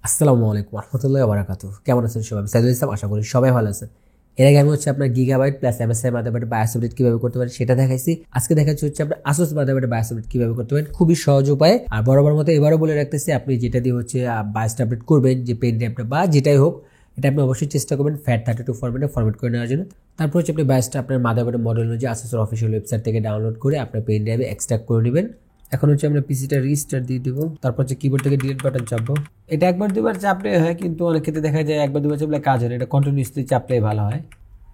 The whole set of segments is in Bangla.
আসসালামু আলাইকুম রহমতুল্লাহি ওয়া বারাকাতুহু। কেমন আছেন সবাই? সাইদুল ইসলাম, আশা করি সবাই ভালো আছেন। এর আগে আমি আপনার গিগাবাইট প্লাস এমএসআই মাদারবোর্ডে বায়োস আপডেট কিভাবে করতে পারেন সেটা দেখাইছি। আজকে দেখাচ্ছি আপনার আসুস মাদারবোর্ডে বায়োস আপডেট কিভাবে করতে পারেন, খুবই সহজ উপায়ে। আর বরাবর মতো এবারও বলে রাখতেছি, আপনি যেটা দিয়ে বায়োস আপডেট করবেন, যে পেন ড্রাইভটা বা যেটাই হোক, এটা আপনি অবশ্যই চেষ্টা করবেন FAT32 ফরম্যাটে ফরম্যাট করে নেওয়ার জন্য। তারপর আপনি বায়োসটা আপনার মাদারবোর্ডের মডেল অনুযায়ী আসুসের অফিসিয়াল ওয়েবসাইট থেকে ডাউনলোড করে আপনার পেন ড্রাইভে এক্সট্রাক্ট করে নেবেন। এখন আমরা পিসিটা রিস্টার্ট দিয়ে দেবো। তারপর কিবোর্ড থেকে ডিলিট বাটন চাপবো। এটা একবার দুবার চাপলে হয়, কিন্তু অনেক ক্ষেত্রে দেখা যায় একবার দুবার চাপলে কাজ হয় না। এটা কন্টিনিউসলি চাপলেই ভালো হয়।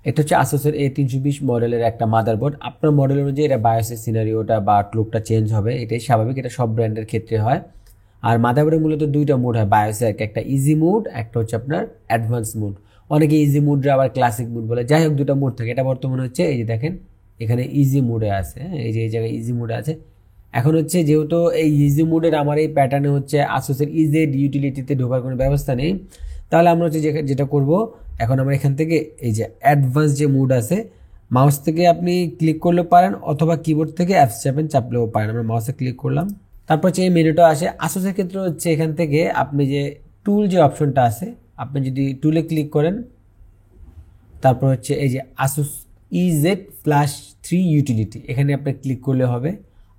এটা আসুসের A320 মডেলের একটা মাদারবোর্ড। আপনার মডেল অনুযায়ী এটা বায়োসের সিনারিওটা বা আউটলুকটা চেঞ্জ হবে, এটাই স্বাভাবিক। এটা সব ব্র্যান্ডের ক্ষেত্রে হয়। আর মাদারবোর্ডে মূলত দুইটা মোড হয় বায়োসে, একটা ইজি মোড, একটা আপনার অ্যাডভান্স মোড। অনেকে ইজি মোডরা আবার ক্লাসিক মোড বলে। যাই হোক, দুটো মোড থাকে। এটা বর্তমানে এই যে দেখেন, এখানে ইজি মোডে আছে। এই যে এই জায়গায় ইজি মোডে আছে। এখন যেহেতু এই ইজি মোডের আমার এই প্যাটার্নে আসুসের ইজেড ইউটিলিটিতে ঢোকার কোনো ব্যবস্থা নেই, তাহলে আমরা যেটা করব, এখন আমরা এখান থেকে এই যে অ্যাডভান্স যে মোড আছে, মাউস থেকে আপনি ক্লিক করলেও পারেন, অথবা কিবোর্ড থেকে F7 চাপলেও পারেন। আমরা মাউসে ক্লিক করলাম, তারপর এই মেনুটা আসে। আসুসের ক্ষেত্রে এখান থেকে আপনি যে টুল যে অপশনটা আছে, আপনি যদি টুলে ক্লিক করেন, তারপর এই যে আসুস ইজেড ফ্ল্যাশ 3 ইউটিলিটি, এখানে আপনি ক্লিক করলে হবে।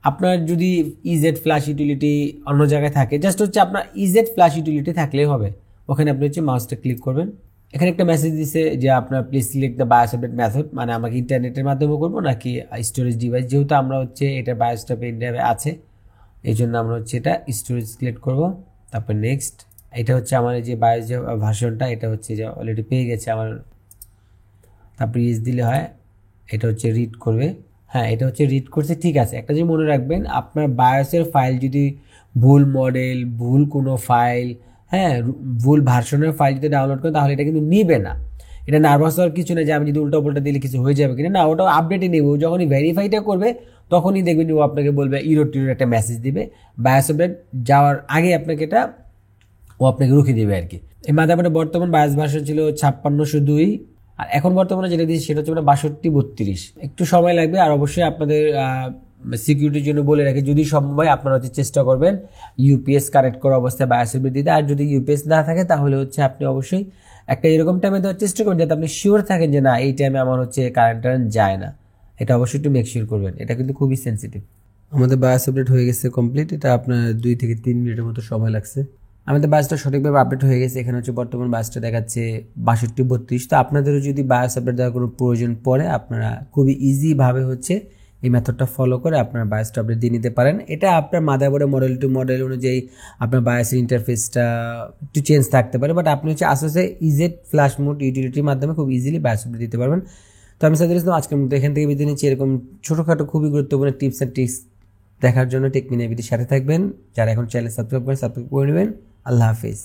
আপনার যদি ইজেড ফ্ল্যাশ ইউটিলিটি অন্য জায়গায় থাকে, জাস্ট আপনার ইজেড ফ্ল্যাশ ইউটিলিটি থাকলেই হবে। ওখানে আপনি মাউসটা ক্লিক করবেন। এখানে একটা মেসেজ দিছে যে আপনার please select the bias update method, মানে আমাকে ইন্টারনেটের মাধ্যমে করবো নাকি স্টোরেজ ডিভাইস। যেহেতু আমরা এটা বায়োসটা পেন ড্রাইভে আছে, এই জন্য আমরা এটা স্টোরেজ সিলেক্ট করব। তারপর নেক্সট। এটা আমার যে বায়োস যে ভার্সনটা, এটা যে অলরেডি পেয়ে গেছে আমার। তারপর ইয়েস দিলে হয়, এটা রিড করবে। হ্যাঁ, এটা রিড করছে, ঠিক আছে। একটা যে মনে রাখবেন, আপনার বায়োসের ফাইল যদি ভুল মডেল, ভুল কোনো ফাইল, হ্যাঁ, ভুল ভার্সনের ফাইল যদি ডাউনলোড করেন, তাহলে এটা কিন্তু নিবে না। এটা নার্ভাস হওয়ার কিছু না যে আমি যদি উল্টো পাল্টা দিলে কিছু হয়ে যাবে কিনা, না, ওটা আপডেটে নেবে। যখনই ভেরিফাইটা করবে, তখনই দেখবেন ও আপনাকে বলবে ইরোর টিরোর একটা মেসেজ দিবে। বায়োস আপডেট যাওয়ার আগে আপনাকে আপনাকে রুখে দেবে আর কি। এই মাদারবোর্ডে বর্তমান বায়োস ভার্সন ছিল 5602, আর এখন বর্তমানে যেটা দিয়েছি সেটা 6232। একটু সময় লাগবে। আর অবশ্যই আপনাদের সিকিউরিটির জন্য বলে রাখি, যদি সম্ভব হয় আপনারা চেষ্টা করবেন ইউপিএস কানেক্ট করা অবস্থায় বায়োস আপডেট দিতে। আর যদি ইউপিএস না থাকে, তাহলে আপনি অবশ্যই একটা এরকম টাইমে দেওয়ার চেষ্টা করবেন, যাতে আপনি শিওর থাকেন যে না, এই টাইমে আমার কারেন্ট যায় না। এটা অবশ্যই একটু মেক শিওর করবেন। এটা কিন্তু খুবই সেন্সিটিভ। আমাদের বায়োস আপডেট হয়ে গেছে কমপ্লিট। এটা আপনার 2 থেকে 3 মিনিটের মতো সময় লাগছে। আমাদের বায়োসটা সঠিকভাবে আপডেট হয়ে গেছে। এখানে বর্তমান বায়োসটা দেখাচ্ছে 6232। তো আপনাদেরও যদি বায়োস আপডেট দেওয়ার কোনো প্রয়োজন পড়ে, আপনারা খুবই ইজিভাবে এই মেথডটা ফলো করে আপনার বায়োসটা আপডেট দিয়ে নিতে পারেন। এটা আপনার মাদারবোর্ডের মডেল টু মডেল অনুযায়ী আপনার বায়োসের ইন্টারফেসটা একটু চেঞ্জ থাকতে পারে, বাট আপনি আসুসে ইজেড ফ্ল্যাশ মোড ইউটিলিটির মাধ্যমে খুব ইজিলি বায়োস আপডেট দিতে পারবেন। তো আমি সাজেস্ট করব আজকের মধ্যে এখান থেকে বিদায় নিচ্ছি। এরকম ছোটোখাটো খুবই গুরুত্বপূর্ণ টিপস অ্যান্ড ট্রিক্স দেখার জন্য টেকমিনিয়াবিটির সাথে থাকবেন। যারা এখন চ্যানেল সাবস্ক্রাইব করে নেবেন। আল্লাহ হাফিজ।